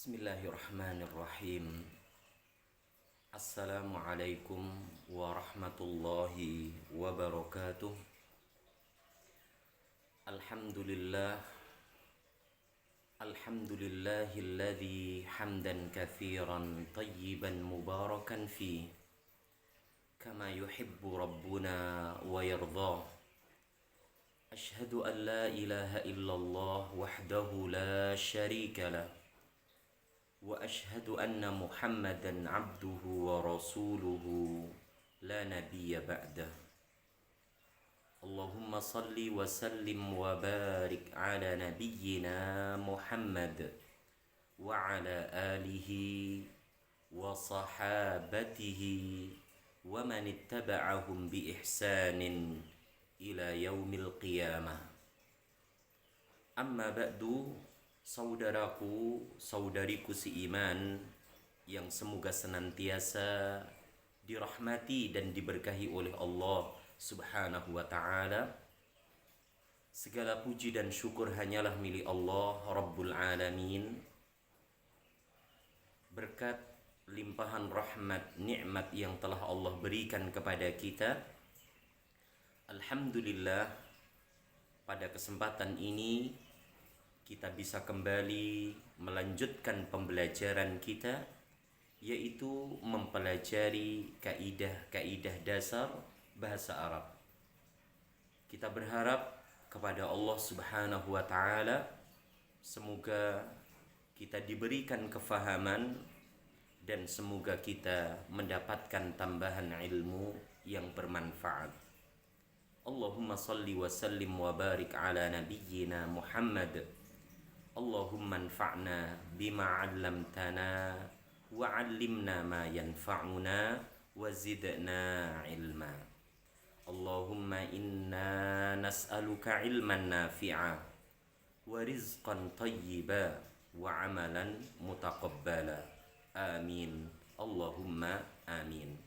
Bismillahirrahmanirrahim. Assalamualaikum warahmatullahi wabarakatuh. Alhamdulillah. Alhamdulillahilladzi hamdan katsiran tayyiban mubarakan fi kama yuhibbu rabbuna wa yardha. Ashhadu an la ilaha illallah wahdahu la syarika lah. Wa ashhadu anna Muhammadan abduhu wa rasuluhu la nabiyya ba'dah. Allahumma salli wa sallim wa barik ala nabiyyina Muhammad wa ala alihi wa sahabatihi wa man ittaba'ahum bi ihsanin ila yaumil qiyamah. Amma ba'du. Saudaraku, saudariku seiman yang semoga senantiasa dirahmati dan diberkahi oleh Allah Subhanahu wa ta'ala. Segala puji dan syukur hanyalah milik Allah Rabbul Alamin. Berkat limpahan rahmat nikmat yang telah Allah berikan kepada kita, alhamdulillah, pada kesempatan ini kita bisa kembali melanjutkan pembelajaran kita, yaitu mempelajari kaidah-kaidah dasar bahasa Arab. Kita berharap kepada Allah Subhanahu wa ta'ala, semoga kita diberikan kefahaman dan semoga kita mendapatkan tambahan ilmu yang bermanfaat. Allahumma salli wa sallim wa barik ala nabiyyina Muhammad. Allahumma anfa'na bima 'allamtana wa 'allimna ma yanfa'una wa zidna ilma. Allahumma inna nas'aluka ilman nafi'a wa rizqan tayyiba wa 'amalan mutaqabbala. Amin. Allahumma amin.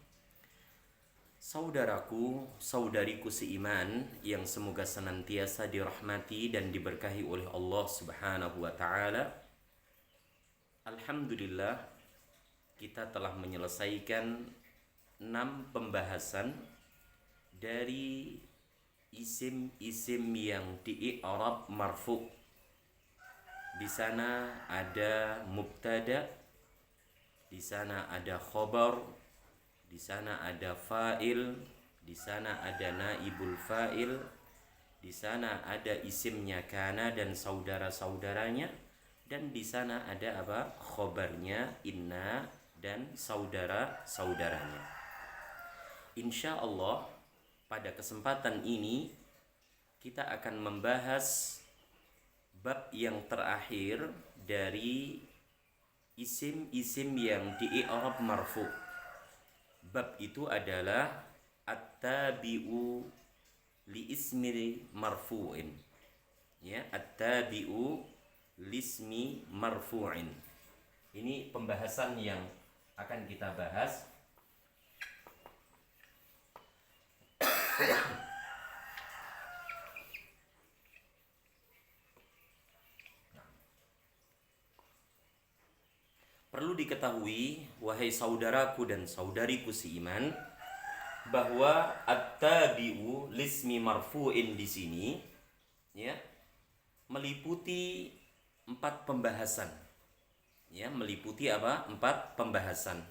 Saudaraku, saudariku seiman yang semoga senantiasa dirahmati dan diberkahi oleh Allah Subhanahu wa ta'ala. Alhamdulillah, kita telah menyelesaikan 6 pembahasan dari isim-isim yang di-i'rab marfu'. Di sana ada mubtada, di sana ada khobar, di sana ada fa'il, di sana ada naibul fa'il, di sana ada isimnya kana dan saudara-saudaranya, dan di sana ada apa? Khobarnya inna dan saudara-saudaranya. Insya Allah pada kesempatan ini kita akan membahas bab yang terakhir dari isim-isim yang di-i'rab marfu'. Bab itu adalah at-tabi'u li ismi marfu'in. Ya, at-tabi'u li ismi marfu'in. Ini pembahasan yang akan kita bahas. Perlu diketahui, wahai saudaraku dan saudariku seiman, bahwa at-tabi'u lismi marfu'in di sini ya meliputi 4 pembahasan. Ya, meliputi apa? 4 pembahasan.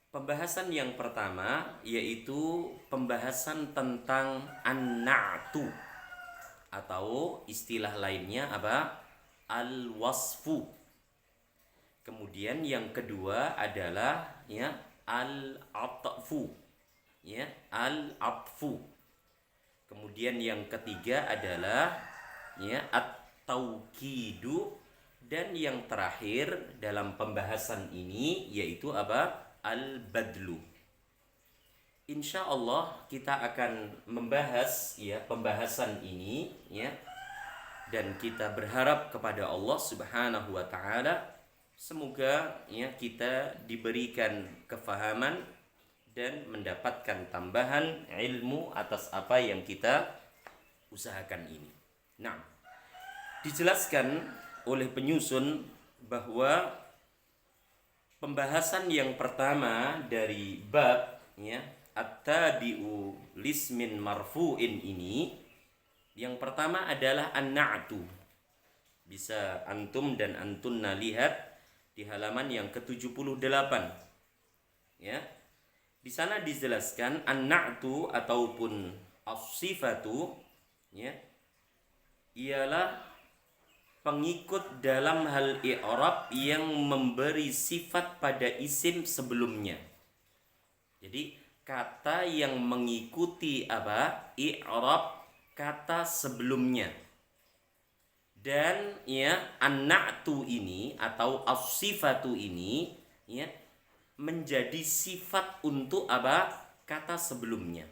Pembahasan yang pertama yaitu pembahasan tentang an-na'tu, atau istilah lainnya apa? Al-wasfu. Kemudian yang kedua adalah ya al-atfu, ya al-atfu. Kemudian yang ketiga adalah ya at-taukidu, dan yang terakhir dalam pembahasan ini yaitu apa? Al-badlu. Insya Allah kita akan membahas ya pembahasan ini ya, dan kita berharap kepada Allah Subhanahu wa ta'ala semoga ya kita diberikan kefahaman dan mendapatkan tambahan ilmu atas apa yang kita usahakan ini. Nah, dijelaskan oleh penyusun bahwa pembahasan yang pertama dari bab ya at-tabi'u lismin marfu'in ini, yang pertama adalah an-na'tu. Bisa antum dan antunna lihat di halaman yang ke-78. Ya. Di sana dijelaskan an-na'tu ataupun as-sifatu ya ialah pengikut dalam hal i'rab yang memberi sifat pada isim sebelumnya. Jadi kata yang mengikuti apa? I'rab kata sebelumnya. Dan ya an-na'tu ini atau as-sifatu ini ya menjadi sifat untuk apa? Kata sebelumnya.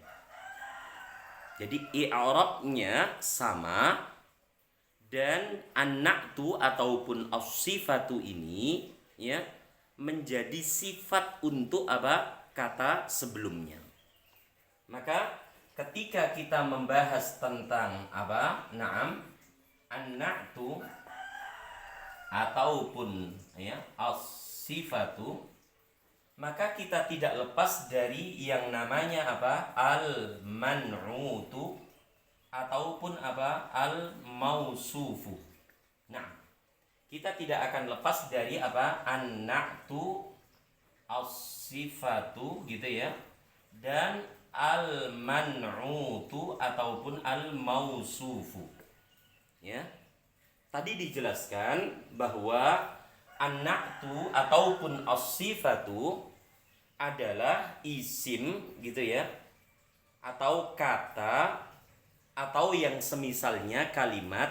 Jadi i'rabnya sama, dan an-na'tu ataupun as-sifatu ini ya menjadi sifat untuk apa? Kata sebelumnya. Maka ketika kita membahas tentang apa? Naam, an-na'tu ataupun ya as-sifatu, maka kita tidak lepas dari yang namanya apa? Al-man'utu ataupun apa? Al-mausufu. Nah, kita tidak akan lepas dari apa? An-na'tu, as-sifatu gitu ya, dan al-man'utu ataupun al-mausufu. Ya. Tadi dijelaskan bahwa an-na'tu ataupun as-sifatu adalah isim gitu ya, atau kata atau yang semisalnya kalimat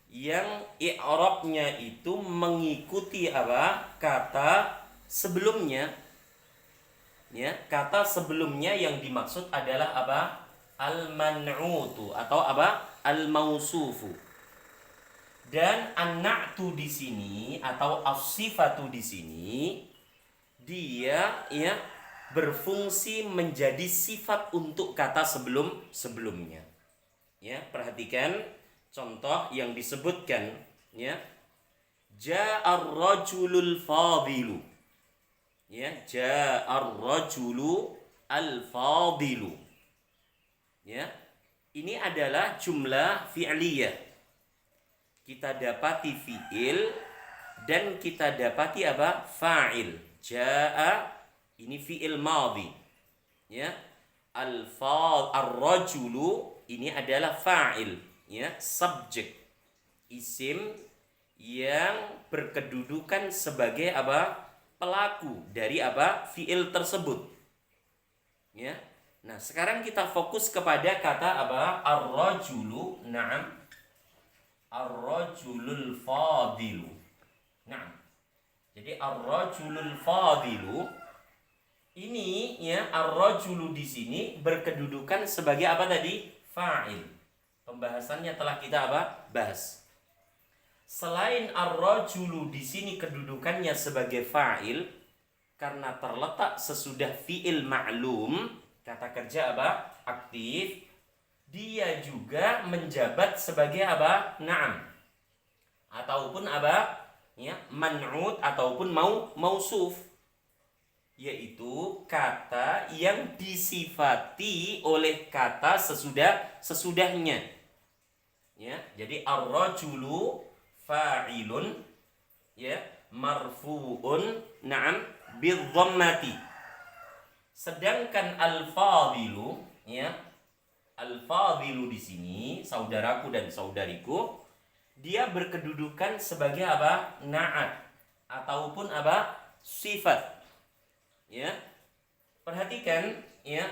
yang i'rabnya itu mengikuti apa? Kata sebelumnya. Ya, kata sebelumnya yang dimaksud adalah apa? Al-man'utu atau apa? Al-mausufu. Dan an-na'tu di sini atau as-sifatu di sini dia ya berfungsi menjadi sifat untuk kata sebelumnya. Ya, perhatikan contoh yang disebutkan ya. Ja'ar rajulul fadilu. Ya, ja'ar rajulu al-fadilu. Ya. Ini adalah jumlah fi'liyah. Kita dapati fi'il dan kita dapati apa? Fa'il. Ja'a ini fi'il madhi. Ya. Ar-rajulu ini adalah fa'il, ya, subjek. Isim yang berkedudukan sebagai apa? Pelaku dari apa? Fi'il tersebut. Ya. Nah, sekarang kita fokus kepada kata apa? Ar-rajulu. Na'am. Ar-rajulul fadilu. Nah, jadi ar-rajulul fadilu ini ya, ar-rajulu di sini berkedudukan sebagai apa tadi? Fa'il. Pembahasannya telah kita apa? Bahas. Selain ar-rajulu di sini kedudukannya sebagai fa'il karena terletak sesudah fi'il ma'lum, kata kerja apa? Aktif. Dia juga menjabat sebagai apa? Na'am. Ataupun apa? Ya, man'ut ataupun mausuf. Yaitu kata yang disifati oleh kata sesudahnya. Ya, jadi ar-rajulu fa'ilun ya, marfu'un na'am bidhammati. Sedangkan al-fadilu ya, al-fadilu di sini, saudaraku dan saudariku, dia berkedudukan sebagai apa? Na'at ataupun apa? Sifat. Ya. Perhatikan ya,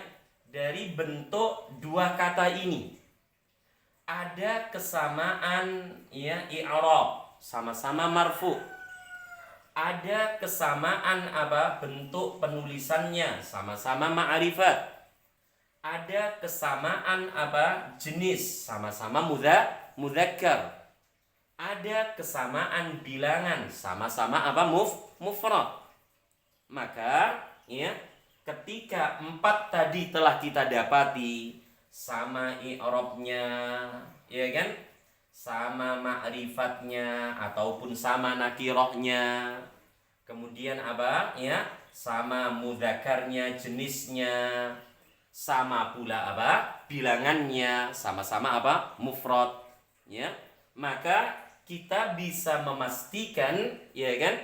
dari bentuk dua kata ini ada kesamaan ya i'rab, sama-sama marfu. Ada kesamaan apa? Bentuk penulisannya, sama-sama ma'rifat. Ada kesamaan apa? Jenis, sama-sama mudzakkar. Ada kesamaan bilangan, sama-sama apa? Mufrad. Maka ya, ketika empat tadi telah kita dapati sama i'rabnya, ya kan? sama ma'rifatnya ataupun sama nakirohnya. Kemudian apa? Ya, sama mudzakarnya, jenisnya. Sama pula apa? Bilangannya, sama-sama apa? Mufrad. Ya. Maka kita bisa memastikan, ya kan,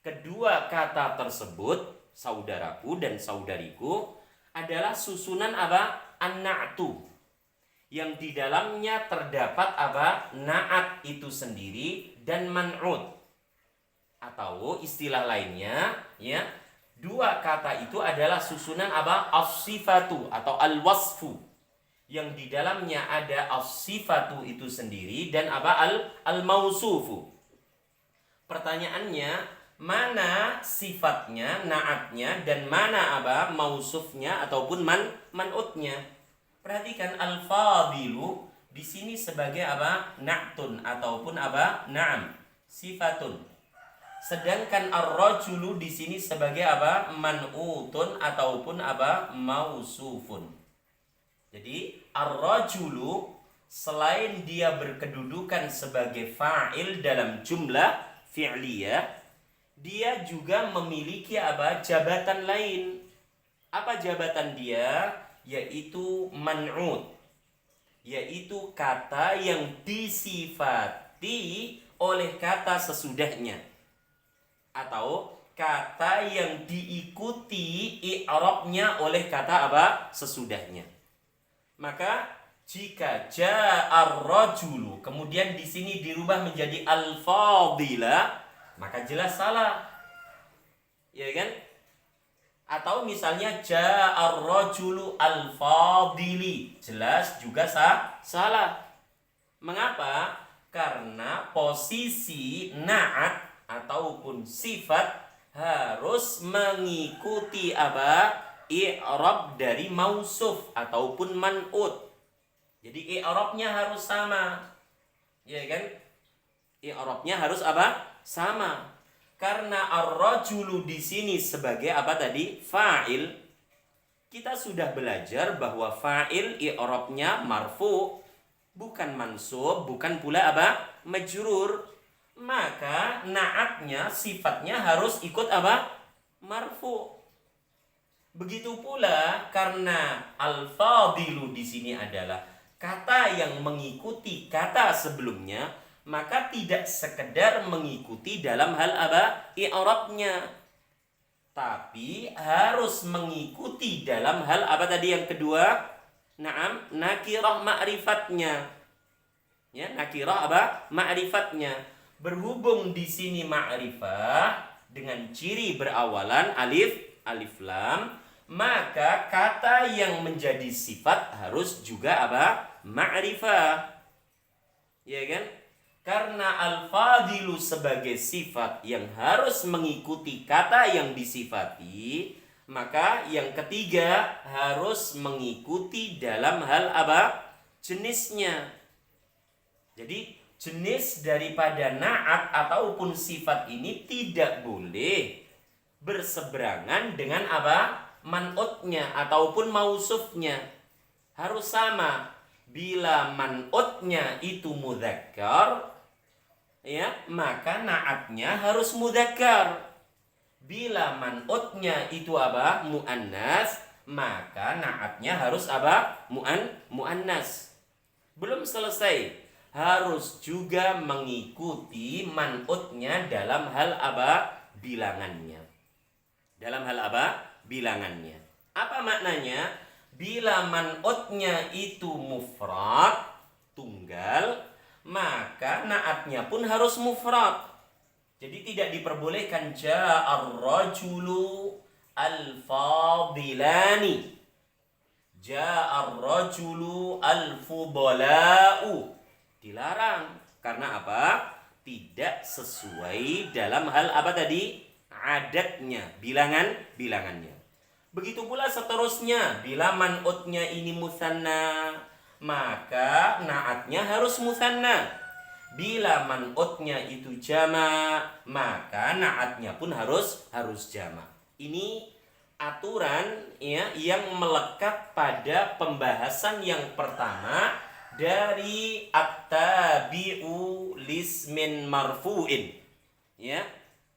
kedua kata tersebut, saudaraku dan saudariku, adalah susunan apa? An-na'tu, yang di dalamnya terdapat apa? Na'at itu sendiri dan man'ut. Atau istilah lainnya, ya, dua kata itu adalah susunan apa? As-sifatu atau al-wasfu, yang di dalamnya ada as-sifatu itu sendiri dan apa? Al-mausufu. Pertanyaannya, mana sifatnya, naatnya, dan mana apa? Mausufnya ataupun man'utnya. Perhatikan, al-fadilu di sini sebagai apa? Na'tun ataupun apa? Na'am, sifatun. Sedangkan ar-rajulu di sini sebagai apa? Man'utun ataupun apa? Mausufun. Jadi ar-rajulu selain dia berkedudukan sebagai fa'il dalam jumlah fi'liyah, dia juga memiliki apa? Jabatan lain. Apa jabatan dia? Yaitu man'ut, yaitu kata yang disifati oleh kata sesudahnya, atau kata yang diikuti i'rabnya oleh kata apa? Sesudahnya. Maka jika ja'ar rajulu kemudian di sini dirubah menjadi al-fadila, maka jelas salah. Ya kan? Atau misalnya ja'ar rajulu al-fadili, jelas juga salah. Mengapa? Karena posisi na'at ataupun sifat harus mengikuti apa? I'rab dari mausuf ataupun man'ut. Jadi i'rabnya harus sama. Ya kan? I'rabnya harus apa? Sama. Karena ar-rajulu di sini sebagai apa tadi? Fa'il. Kita sudah belajar bahwa fa'il i'rabnya marfu, bukan mansub, bukan pula apa? Majrur. Maka na'atnya, sifatnya harus ikut apa? Marfu. Begitu pula karena al-fadilu di sini adalah kata yang mengikuti kata sebelumnya, maka tidak sekedar mengikuti dalam hal apa? I'rabnya, tapi harus mengikuti dalam hal apa tadi yang kedua? Naam, nakirah ma'rifatnya. Ya, nakirah apa? Ma'rifatnya. Berhubung di sini ma'rifah dengan ciri berawalan alif lam, maka kata yang menjadi sifat harus juga apa? Ma'rifah. Ya kan? Karena al-fadilu sebagai sifat yang harus mengikuti kata yang disifati, maka yang ketiga harus mengikuti dalam hal apa? Jenisnya. Jadi jenis daripada na'at ataupun sifat ini tidak boleh berseberangan dengan apa? Man'utnya ataupun mausufnya. Harus sama. Bila man'utnya itu mudzakkar, ya, maka na'atnya harus mudzakkar. Bila man'utnya itu apa? Muannas, maka na'atnya harus apa? Muannas. Belum selesai. Harus juga mengikuti man'utnya dalam hal apa? Bilangannya. Dalam hal apa? Bilangannya. Apa maknanya? Bila man'utnya itu mufrad, tunggal, maka na'atnya pun harus mufrad. Jadi tidak diperbolehkan ja'ar rajulu al-fadilani, ja'ar rajulu al-fudala'u. Dilarang. Karena apa? Tidak sesuai dalam hal apa tadi? Adatnya, bilangannya. Begitu pula seterusnya, bila man'utnya ini musanna, maka na'atnya harus musanna. Bila man'utnya itu jama', maka na'atnya pun harus jama'. Ini aturan ya yang melekat pada pembahasan yang pertama dari at-tabi'u lismin marfu'in. Ya,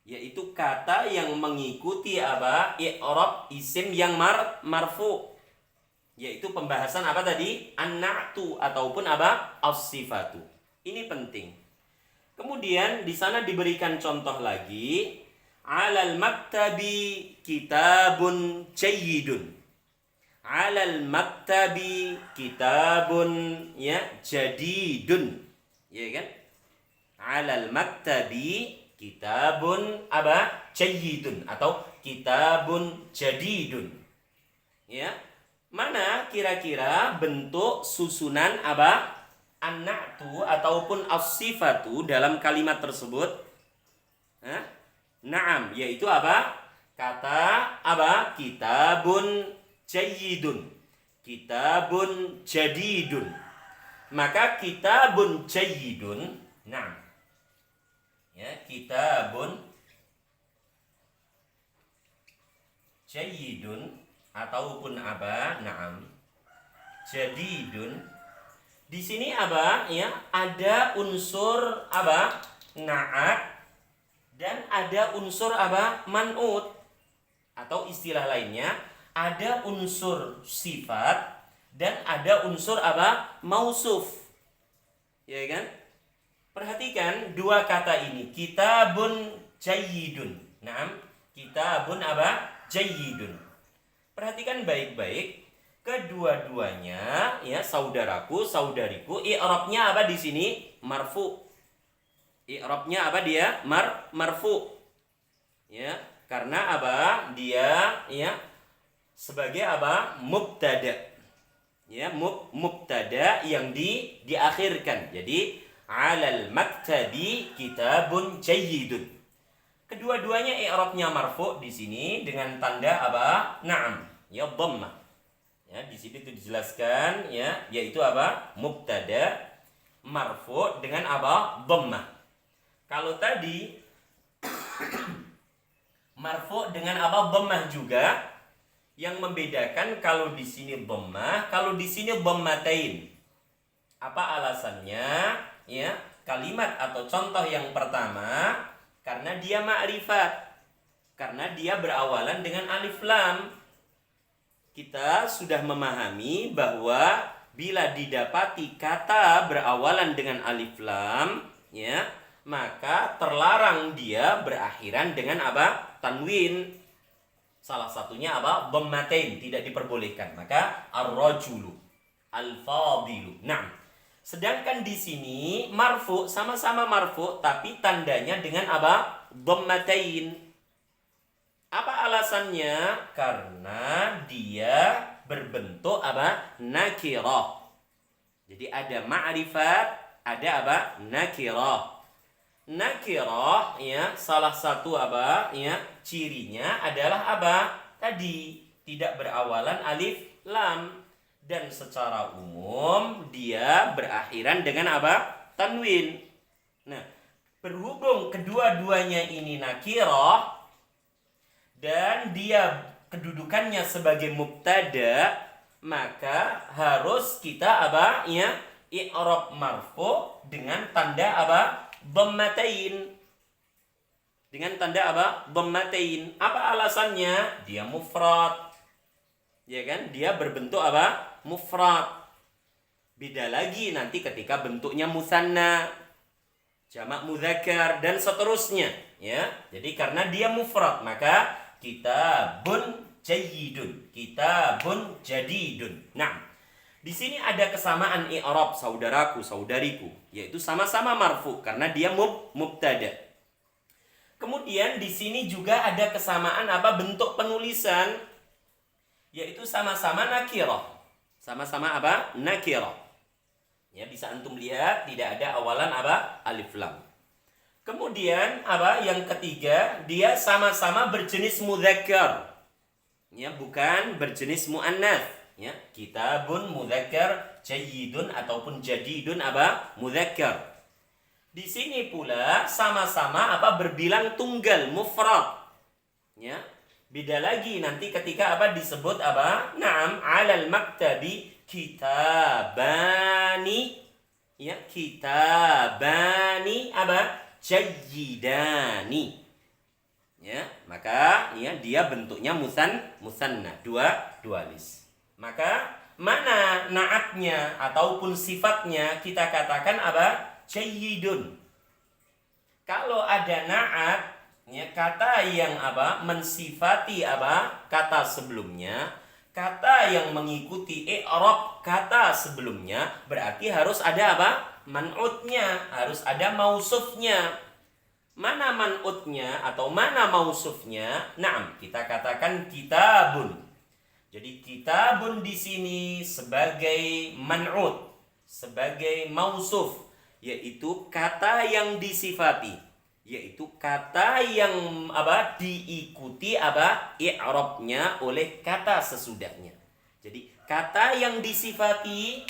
yaitu kata yang mengikuti apa? I'rab isim yang marfu. Yaitu pembahasan apa tadi? An-na'tu ataupun apa? As-sifatu. Ini penting. Kemudian di sana diberikan contoh lagi, alal maktabi kitabun jayyidun. Alal maktabi kitabun ya jadidun. Ya kan? Alal maktabi kitabun apa? Jayyidun atau kitabun jadidun. Ya. Mana kira-kira bentuk susunan apa? An-na'tu ataupun as-sifatu dalam kalimat tersebut? Naam, yaitu apa? Kata apa? Kitabun jayyidun. Kitabun jadidun. Maka kitabun jayyidun, naam. Ya, kitabun jayyidun ataupun apa? Naam. Jadidun. Di sini apa? Ya, ada unsur apa? Na'at dan ada unsur apa? Man'ut. Atau istilah lainnya, ada unsur sifat dan ada unsur apa? Mausuf. Ya kan? Perhatikan dua kata ini, kitabun jayyidun. Naam, kitabun apa? Jayyidun. Perhatikan baik-baik. Kedua-duanya ya saudaraku, saudariku, i'rabnya apa di sini? Marfu. I'rabnya apa dia? Marfu. Ya, karena apa? Dia ya sebagai apa? Mubtada. Ya, mubtada yang diakhirkan. Jadi alal maktabi kitabun jayyidun. Kedua-duanya i'rabnya marfu di sini dengan tanda apa? Na'am, ya dhammah. Ya, di sini itu dijelaskan ya, yaitu apa? Mubtada marfu dengan apa? Dhammah. Kalau tadi marfu dengan apa? Dhammah juga. Yang membedakan kalau di sini dhammah, kalau di sini dhammatain. Apa alasannya? Ya, kalimat atau contoh yang pertama karena dia ma'rifat. Karena dia berawalan dengan alif lam. Kita sudah memahami bahwa bila didapati kata berawalan dengan alif lam, ya, maka terlarang dia berakhiran dengan apa? Tanwin. Salah satunya apa? Dhammatain, tidak diperbolehkan. Maka ar-rajulu, al-fadilu. Nah, sedangkan di sini marfu, sama-sama marfu tapi tandanya dengan apa? Dhammatain. Apa alasannya? Karena dia berbentuk apa? Nakirah. Jadi ada ma'rifat, ada apa? Nakirah. Nakirah ya, salah satu apa? Ya, cirinya adalah apa? Tadi tidak berawalan alif lam dan secara umum dia berakhiran dengan apa? Tanwin. Nah, berhubung kedua-duanya ini nakirah dan dia kedudukannya sebagai mubtada, maka harus kita apa? Ya, i'rab marfu dengan tanda apa? Dhammatain. Dengan tanda apa? Dhammatain. Apa alasannya? Dia mufrad. Ya kan? Dia berbentuk apa? Mufrad. Beda lagi nanti ketika bentuknya musanna, jamak mudzakkar dan seterusnya, ya. Jadi karena dia mufrad, maka kitabun jayyidun, kitabun jadidun. Nah, di sini ada kesamaan i'rab saudaraku, saudariku, yaitu sama-sama marfu karena dia mubtada. Kemudian di sini juga ada kesamaan apa? Bentuk penulisan, yaitu sama-sama nakirah. Sama-sama apa? Nakirah. Ya, bisa antum lihat tidak ada awalan apa? Alif lam. Kemudian apa? Yang ketiga, dia sama-sama berjenis mudzakkar. Ya, bukan berjenis muannats. Ya, kitabun mudzakkar jayyidun ataupun jadidun apa? Mudzakkar. Di sini pula sama-sama apa? Berbilang tunggal, mufrad. Ya. Beda lagi nanti ketika apa disebut apa? Naam, 'alal maktabi kitabani. Ya, kitabani apa? Jayyidani. Ya, maka ya dia bentuknya musanna, dua lis. Maka mana naatnya ataupun sifatnya kita katakan apa? Jayyidun. Kalau ada naat, ya, kata yang apa? Mensifati apa? Kata sebelumnya, kata yang mengikuti i'rab kata sebelumnya, berarti harus ada apa? Man'utnya, harus ada mausufnya. Mana man'utnya atau mana mausufnya? Naam, kita katakan kitabun. Jadi kitabun di sini sebagai man'ut, sebagai mausuf, yaitu kata yang disifati, yaitu kata yang apa? Diikuti apa? I'rabnya oleh kata sesudahnya. Jadi kata yang disifati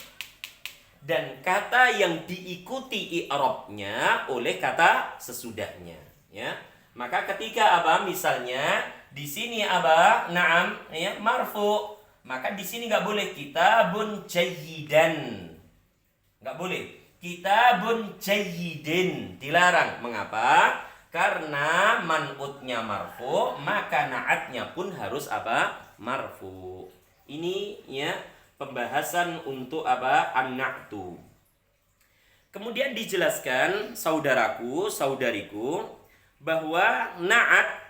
dan kata yang diikuti i'rabnya oleh kata sesudahnya, ya. Maka ketika apa? Misalnya di sini apa? Naam, ya, marfu. Maka di sini nggak boleh kitabun jayyidan. Nggak boleh. Kitabun jayyidin. Dilarang. Mengapa? Karena man'utnya marfu, maka na'atnya pun harus apa? Marfu. Ini ya pembahasan untuk apa? An-na'tu. Kemudian dijelaskan saudaraku, saudariku, bahwa na'at,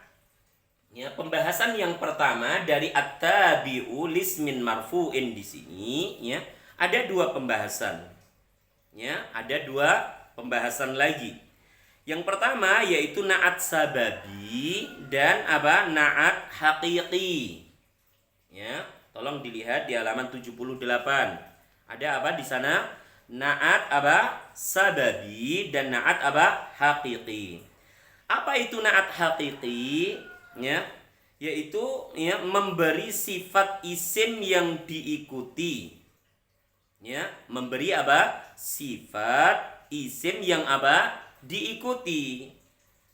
ya, pembahasan yang pertama dari at-tabi'u lismin marfu'in di sini, ya, ada dua pembahasan. Ya, ada dua pembahasan lagi. Yang pertama yaitu na'at sababi dan apa? Na'at haqiqi. Ya, tolong dilihat di halaman 78. Ada apa di sana? Na'at apa? Sababi dan na'at apa? Haqiqi. Apa itu na'at haqiqi? Ya, yaitu ya memberi sifat isim yang diikuti. Ya, memberi apa? Sifat isim yang apa? Diikuti.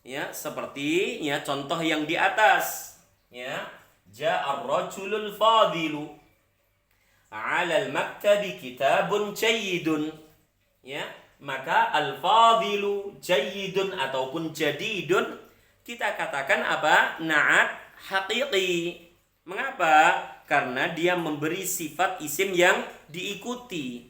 Ya, seperti ya contoh yang di atas. Ya, ja'ar rajulul fadilu. 'Alal maktabi kitabun jayyidun. Ya, maka al-fadilu jayyidun ataupun jadidun kita katakan apa? Na'at haqiqi. Mengapa? Karena dia memberi sifat isim yang diikuti.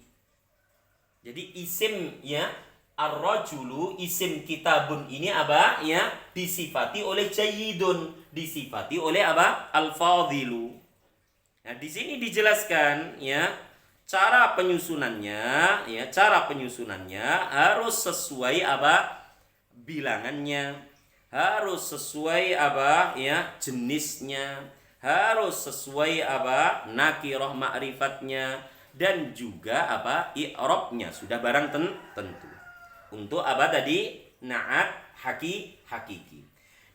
Jadi isim ya ar-rajulu, isim kitabun ini apa? Ya, disifati oleh jayyidun, disifati oleh apa? Al-fadilu. Nah, di sini dijelaskan ya cara penyusunannya, ya, cara penyusunannya harus sesuai apa? Bilangannya, harus sesuai apa? Ya, jenisnya, harus sesuai apa? Nakirah ma'rifatnya dan juga apa? I'rabnya sudah barang tentu. Untuk apa tadi? Na'at hakiki.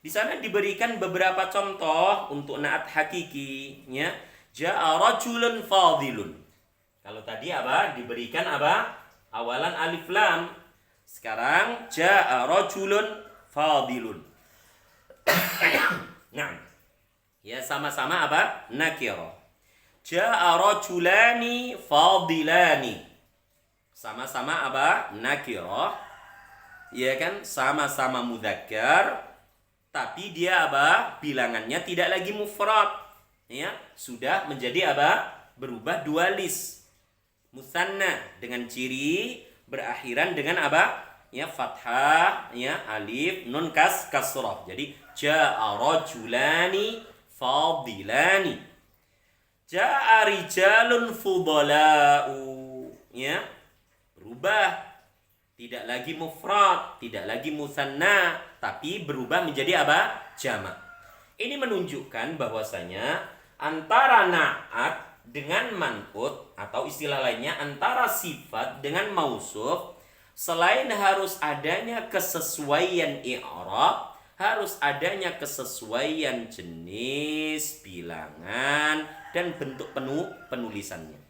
Di sana diberikan beberapa contoh untuk na'at hakiki, ya. Ja'a rajulun fadilun. Kalau tadi apa? Diberikan apa? Awalan alif lam. Sekarang ja'a rajulun fadilun. Nah, ya sama-sama apa? Nakirah. Ja'a rajulani fadilani. Sama-sama apa? Nakirah. Ya kan? Sama-sama mudzakkar, tapi dia apa? Bilangannya tidak lagi mufrad. Ya, sudah menjadi apa? Berubah dualis. Musanna dengan ciri berakhiran dengan apa? Ya, fathah, ya, alif, nun kasrah. Jadi ja'a rajulani fadilani. Ja'a rijalun fudala'u. Ya, berubah. Tidak lagi mufrad, tidak lagi musanna, tapi berubah menjadi apa? Jamak. Ini menunjukkan bahwasanya antara na'at dengan man'ut atau istilah lainnya antara sifat dengan mausuf, selain harus adanya kesesuaian i'rab, harus adanya kesesuaian jenis, bilangan, dan bentuk penulisannya.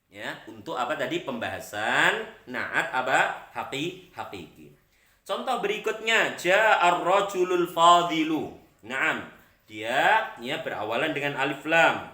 Ya, untuk apa tadi pembahasan na'at apa? Hakiki. Contoh berikutnya, ja'ar rajulul fadilu. Naam, dia ya berawalan dengan alif lam.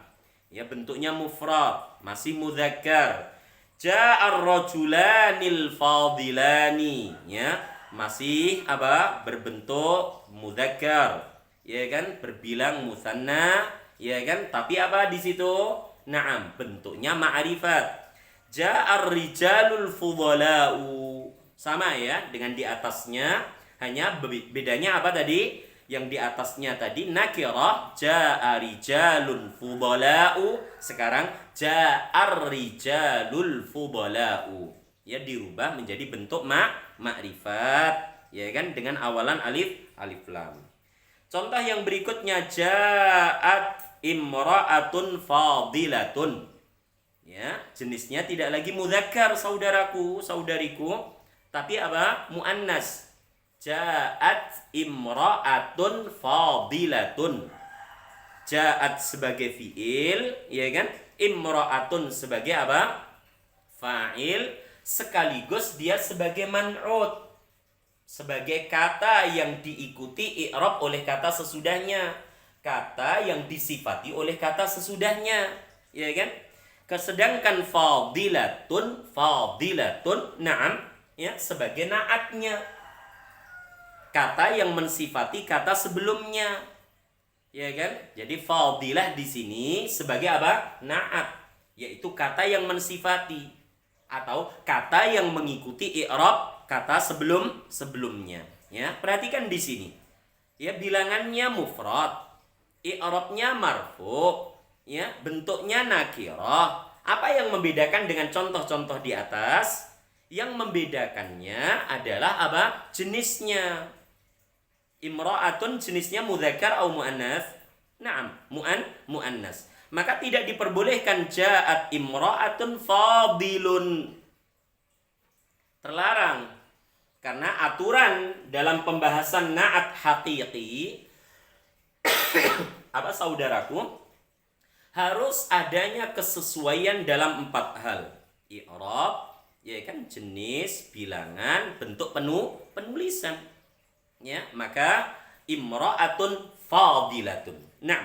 Ya, bentuknya mufrad. masih mudzakkar. Ja'ar rajulanil fadilani, ya, masih apa? Berbentuk mudzakkar, ya kan? Berbilang musanna, ya kan? Tapi apa di situ? Naam, bentuknya ma'rifat. Ja'ar rijalul fudala'u, sama ya dengan di atasnya, hanya bedanya apa tadi? Yang di atasnya tadi nakirah, ja'a rijalun fudala'u, sekarang ja'ar rijalul fudala'u, ya, dirubah menjadi bentuk ma'rifat, ya kan, dengan awalan alif lam. Contoh yang berikutnya, ja'at imra'atun fadilatun, ya, jenisnya tidak lagi mudzakkar saudaraku, saudariku, tapi apa? Muannas. Ja'at imra'atun fadilatun. Ja'at sebagai fiil, ya kan? Imra'atun sebagai apa? Fa'il, sekaligus dia sebagai man'ut, sebagai kata yang diikuti i'rab oleh kata sesudahnya, kata yang disifati oleh kata sesudahnya, ya kan? Kesedangkan fadilatun, na'am, ya, sebagai naatnya, kata yang mensifati kata sebelumnya, ya kan? Jadi fadilah di sini sebagai apa? Naat, yaitu kata yang mensifati atau kata yang mengikuti i'rab kata sebelumnya, ya. Perhatikan di sini, ya, bilangannya mufrad, i'rabnya marfu', ya, bentuknya nakirah. Apa yang membedakan dengan contoh-contoh di atas? Yang membedakannya adalah apa? Jenisnya. Imra'atun jenisnya mudzakkar atau muannas? Naam, muannas. Maka tidak diperbolehkan ja'at imra'atun fadilun. Terlarang. Karena aturan dalam pembahasan na'at haqiqi apa saudaraku? Harus adanya kesesuaian dalam 4 hal. I'rab, ya kan, jenis, bilangan, bentuk penulisan. Ya, maka imra'atun fadilatun. Nah,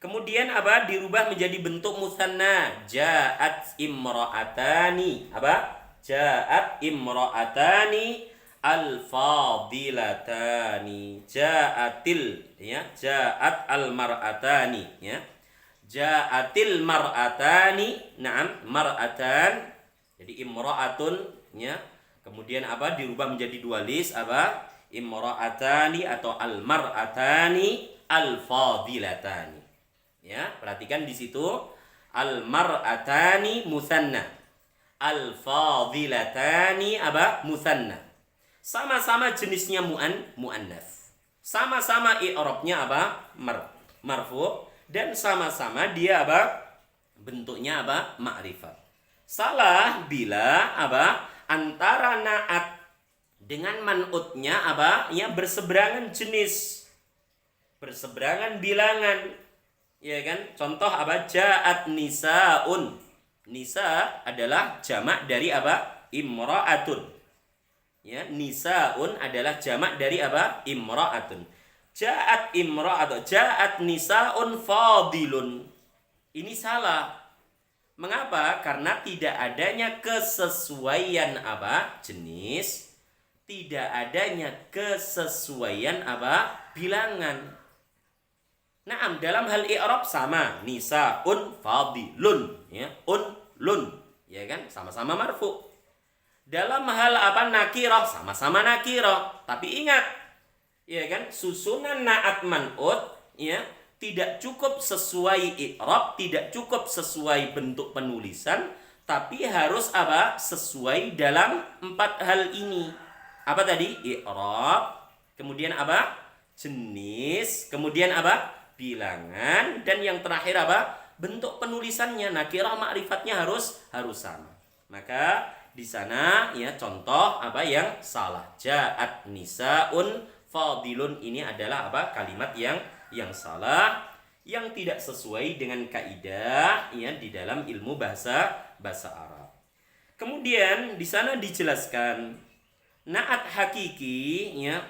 kemudian apa? Dirubah menjadi bentuk musanna. Ja'at imra'atani. Apa? Ja'at imra'atani al-fadilatani. Ja'atil, ya, ja'at al-mar'atani, ya. Ja'atil mar'atani, na'am, mar'atan. Jadi imra'atun, ya. Kemudian apa? Dirubah menjadi 2 list, apa? Imra'atani atau al-mar'atani al-fadilatani. Ya, perhatikan di situ, al-mar'atani musanna, al-fadilatani apa? Musanna. Sama-sama jenisnya muannas. Sama-sama i'rabnya apa? Marfu', dan sama-sama dia apa? Bentuknya apa? Ma'rifat. Salah bila apa? Antara na'at dengan man'utnya apa? Ya, berseberangan jenis, berseberangan bilangan, ya kan? Contoh apa? Ja'at nisa'un. Nisa adalah jamak dari apa? Imra'atun. Ya, nisa'un adalah jamak dari apa? Imra'atun. Ja'at imra'atun, ja'at nisa'un fadilun. Ini salah. Mengapa? Karena tidak adanya kesesuaian apa? Jenis, tidak adanya kesesuaian apa? Bilangan. Naam, dalam hal i'rab sama, nisaun fadilun, ya, lun, ya kan, sama-sama marfu. Dalam hal apa? Nakirah, sama-sama nakirah. Tapi ingat, ya kan, susunan na'at man'ut, ya, tidak cukup sesuai i'rab, tidak cukup sesuai bentuk penulisan, tapi harus apa? Sesuai dalam 4 hal ini. Apa tadi? I'rab, kemudian apa? Jenis, kemudian apa? Bilangan, dan yang terakhir apa? Bentuk penulisannya. Nakirah ma'rifatnya harus sama. Maka di sana ya contoh apa yang salah. Ja'at nisaun fadilun, ini adalah apa? Kalimat yang salah, yang tidak sesuai dengan kaidah ya di dalam ilmu bahasa Arab. Kemudian di sana dijelaskan na'at hakiki ya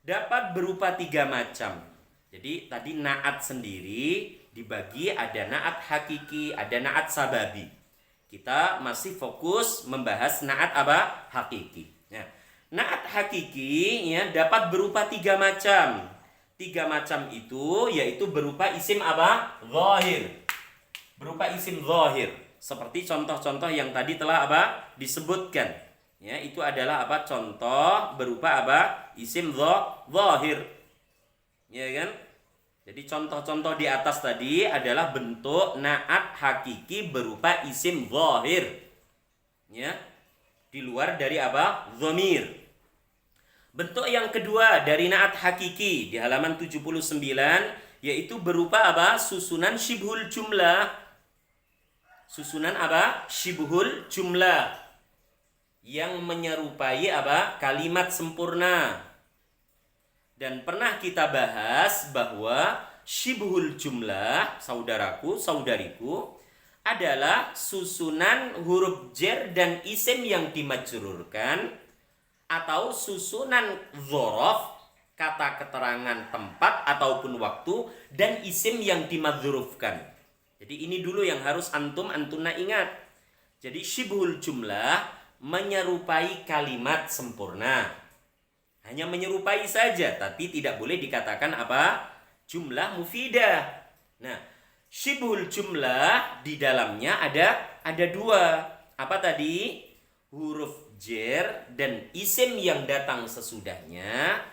dapat berupa 3 macam. Jadi tadi na'at sendiri dibagi, ada naat hakiki, ada naat sababi. Kita masih fokus membahas naat apa? Hakiki. Nah, naat hakiki ya dapat berupa 3 macam. 3 macam itu yaitu berupa isim apa? Zahir. Berupa isim zahir. Seperti contoh-contoh yang tadi telah apa? Disebutkan. Ya, itu adalah apa? Contoh berupa apa? Isim zahir. Ya kan? Jadi contoh-contoh di atas tadi adalah bentuk naat hakiki berupa isim zahir. Ya. Di luar dari apa? Dhamir. Bentuk yang kedua dari naat hakiki di halaman 79 yaitu berupa apa? Susunan syibhul jumlah. Susunan apa? Syibhul jumlah. Yang menyerupai apa? Kalimat sempurna. Dan pernah kita bahas bahwa syibhul jumlah, saudaraku, saudariku, adalah susunan huruf jar dan isim yang dimajrurkan atau susunan dzaraf, kata keterangan tempat ataupun waktu, dan isim yang dimadzrufkan. Jadi ini dulu yang harus antuna ingat. Jadi syibhul jumlah menyerupai kalimat sempurna. Hanya menyerupai saja, tapi tidak boleh dikatakan apa? Jumlah mufidah. Nah, syibhul jumlah di dalamnya ada 2. Apa tadi? Huruf jar dan isim yang datang sesudahnya,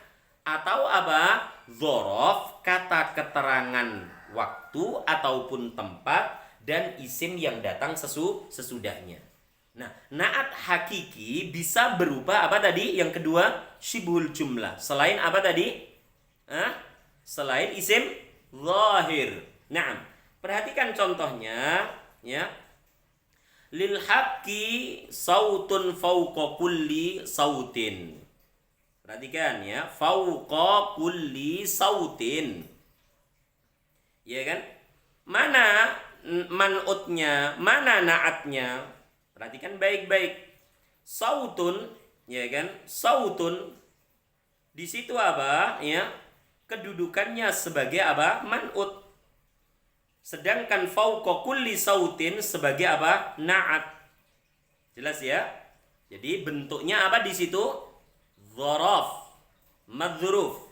atau apa? Dzaraf, kata keterangan waktu ataupun tempat, dan isim yang datang sesudahnya. Nah, naat hakiki bisa berupa apa tadi? Yang kedua, syibhul jumlah. Selain apa tadi? Selain isim zahir. Nah, perhatikan contohnya, ya. Lil haqqi sautun fauqa kulli sautin. Perhatikan ya, fauqa kulli sautin. Ya kan? Mana man'utnya, mana naatnya? Perhatikan baik-baik. Sautun, ya kan? Sautun di situ apa? Ya. Kedudukannya sebagai apa? Man'ut. Sedangkan fauqa kulli sautin sebagai apa? Na'at. Jelas ya? Jadi bentuknya apa di situ? Dzaraf, madzruf.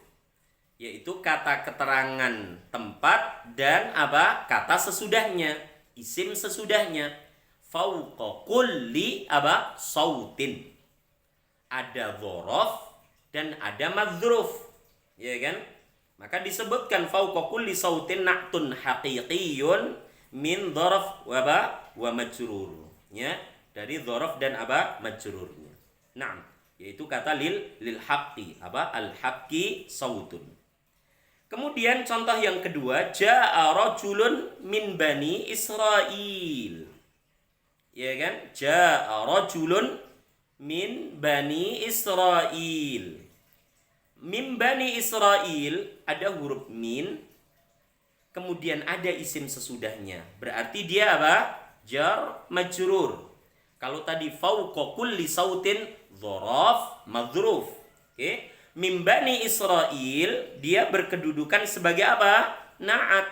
Yaitu kata keterangan tempat dan apa? Kata sesudahnya, isim sesudahnya. Fauqa kulli apa? Sautin. Ada dzaraf dan ada madzruf. Ya kan? Maka disebutkan fauqa kulli sautin na'tun haqiqiyun min dzaraf wa majrur. Ya, dari dzaraf dan apa? Majrurnya. Naam, yaitu kata lil haqqi, apa? Al haqqi sautun. Kemudian contoh yang kedua, jaa rajulun min bani Israil. Ya kan? Jaa rajulun min bani Israil. Min bani Israil ada huruf min, kemudian ada isim sesudahnya. Berarti dia apa? Jar majrur. Kalau tadi fauqa kulli sautin dzaraf madzruf. Oke? Min bani Israil dia berkedudukan sebagai apa? Naat.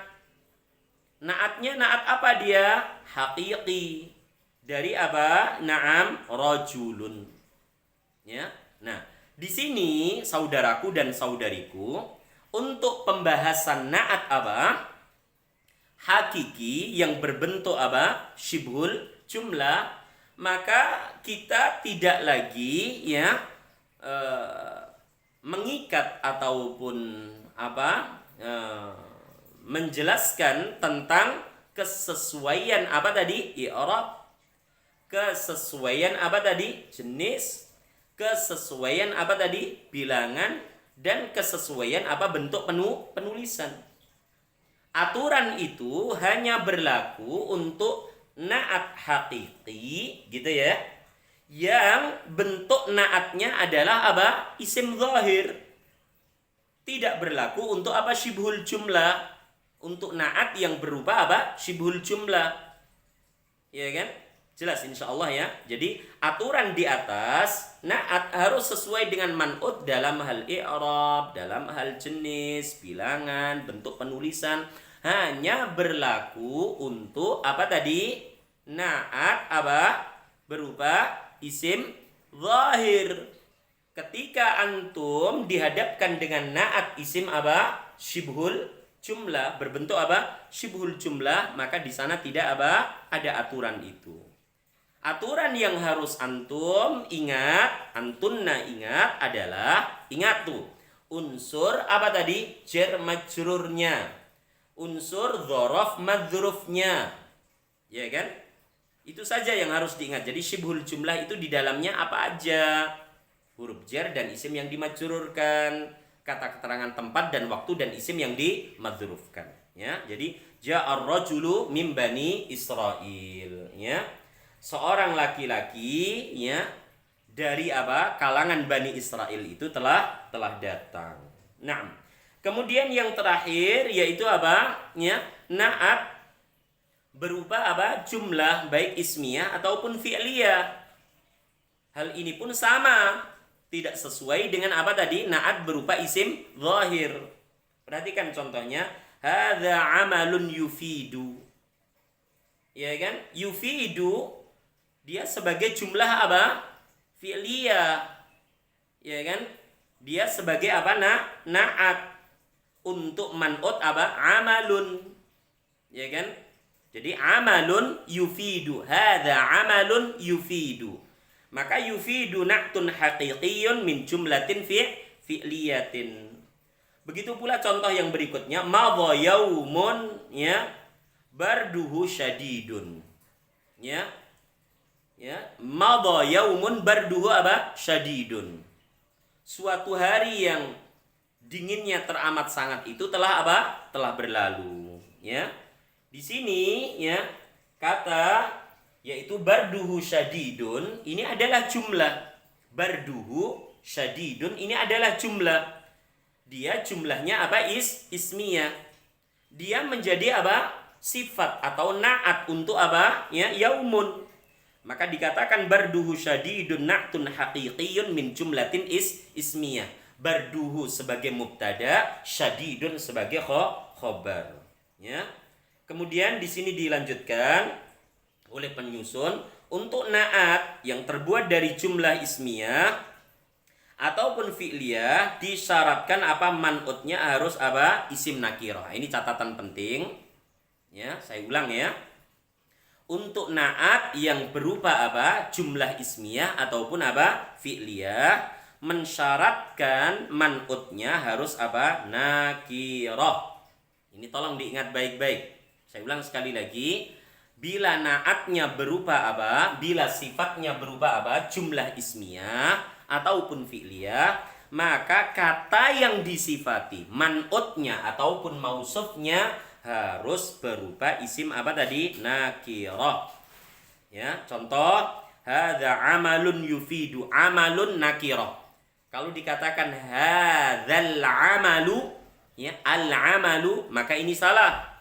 Naatnya naat apa dia? Haqiqi. Dari apa? Naam rajulun. Ya. Nah, di sini saudaraku dan saudariku, untuk pembahasan naat apa? Hakiki yang berbentuk apa? Syibhul jumlah, maka kita tidak lagi ya mengikat ataupun apa? Menjelaskan tentang kesesuaian apa tadi? I'rab. Kesesuaian apa tadi? Jenis. Kesesuaian apa tadi? Bilangan. Dan kesesuaian apa? Bentuk penulisan. Aturan itu hanya berlaku untuk naat hakiki, gitu ya, yang bentuk naatnya adalah apa? Isim zahir. Tidak berlaku untuk apa? Syibhul jumlah. Untuk naat yang berupa apa? Syibhul jumlah. Ya kan? Jelas insya Allah ya. Jadi aturan di atas, naat harus sesuai dengan man'ut dalam hal i'rab, dalam hal jenis, bilangan, bentuk penulisan. hanya berlaku untuk apa tadi? Naat apa? Berupa isim zahir. Ketika antum dihadapkan dengan naat isim apa? Syibhul jumlah, berbentuk apa? Syibhul jumlah, maka di sana tidak apa? Ada aturan itu. Aturan yang harus antum ingat, antunna ingat adalah, ingat tuh, unsur apa tadi? Jar majrurnya, unsur dzaraf madzrufnya, ya kan? Itu saja yang harus diingat. Jadi syibhul jumlah itu di dalamnya apa aja? Huruf jar dan isim yang dimajrurkan, kata keterangan tempat dan waktu dan isim yang dimadzrufkan, ya. Jadi ja'ar rajulu min bani Israil, ya. Seorang laki-laki, ya, dari apa? Kalangan Bani Israel itu telah datang. Nah, kemudian yang terakhir yaitu apa? Ya, naat berupa apa? Jumlah baik ismiyah ataupun fi'liyah. Hal ini pun sama, tidak sesuai dengan apa tadi? Naat berupa isim zahir. Perhatikan contohnya, hadza amalun yufidu. Ya kan? Yufidu dia sebagai jumlah apa? Fi'liyah. Ya kan? Dia sebagai apa? Naat. Untuk man'ut apa? Amalun. Ya kan? Jadi amalun yufidu. Hadza amalun yufidu. Maka yufidu na'tun haqiqiyun min jumlatin fi'liyatin. Begitu pula contoh yang berikutnya, madha yaumun, ya, barduhu syadidun. Ya. Ya, madha yaumun barduhu apa? Syadidun. Suatu hari yang dinginnya teramat sangat itu telah apa? Telah berlalu, ya. Di sini, ya, kata yaitu barduhu syadidun ini adalah jumlah. Barduhu syadidun ini adalah jumlah. Dia jumlahnya apa? Ismiyah. Dia menjadi apa? Sifat atau naat untuk apa? Ya, yaumun. Maka dikatakan barduhu syadidun na'tun haqiqiyun min jumlatin ismiyah. Barduhu sebagai mubtada, syadidun sebagai khobar. Ya. Kemudian di sini dilanjutkan oleh penyusun, untuk naat yang terbuat dari jumlah ismiyah ataupun fi'liyah disyaratkan apa? Man'utnya harus apa? Isim nakirah. Ini catatan penting, ya, saya ulang ya. Untuk naat yang berupa apa? Jumlah ismiyah ataupun apa? Fi'liyah, mensyaratkan man'utnya harus apa? Nakirah. Ini tolong diingat baik-baik. Saya ulang sekali lagi. Bila naatnya berupa apa? Bila sifatnya berupa apa? Jumlah ismiyah ataupun fi'liyah, maka kata yang disifati, man'utnya ataupun mausufnya harus berupa isim apa tadi? Nakirah. Ya, contoh, hadza amalun yufidu, amalun nakirah. Kalau dikatakan hadzal amalu, ya, al-amalu, maka ini salah.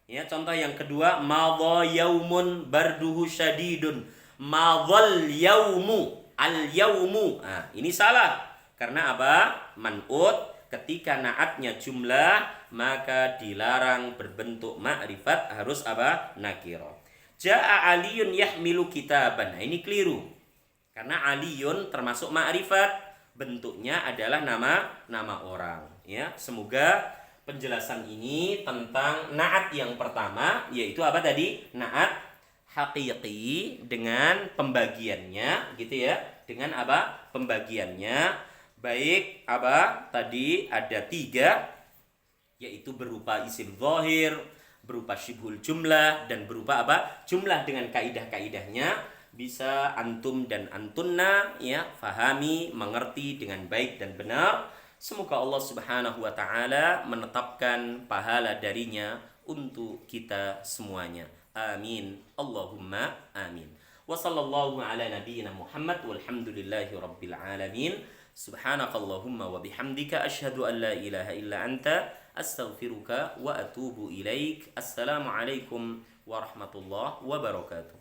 Ya, contoh yang kedua, madha yaumun barduhu syadidun. Madhal yaumu, al yaumu. Nah, ini salah. Karena apa? Man'ut ketika naatnya jumlah, maka dilarang berbentuk ma'rifat, harus apa? Nakirah. Ja'a aliyun yahmilu kitaban. Nah, ini keliru. Karena aliyun termasuk ma'rifat, bentuknya adalah nama orang. Ya, semoga penjelasan ini tentang naat yang pertama, yaitu apa tadi? Naat haqiqi dengan pembagiannya, gitu ya. Dengan apa? Pembagiannya baik apa? Tadi ada 3, yaitu berupa isim zahir, berupa syibhul jumlah, dan berupa apa? Jumlah dengan kaidah-kaidahnya. Bisa antum dan antunna, ya, fahami, mengerti dengan baik dan benar. Semoga Allah Subhanahu wa taala menetapkan pahala darinya untuk kita semuanya. Amin. Allahumma amin. Wa sallallahu ala nabiyyina Muhammad walhamdulillahi rabbil alamin. Subhanakallahumma wa bihamdika asyhadu an la ilaha illa anta astaghfiruka wa atubu ilaik. Assalamualaikum warahmatullahi wabarakatuh.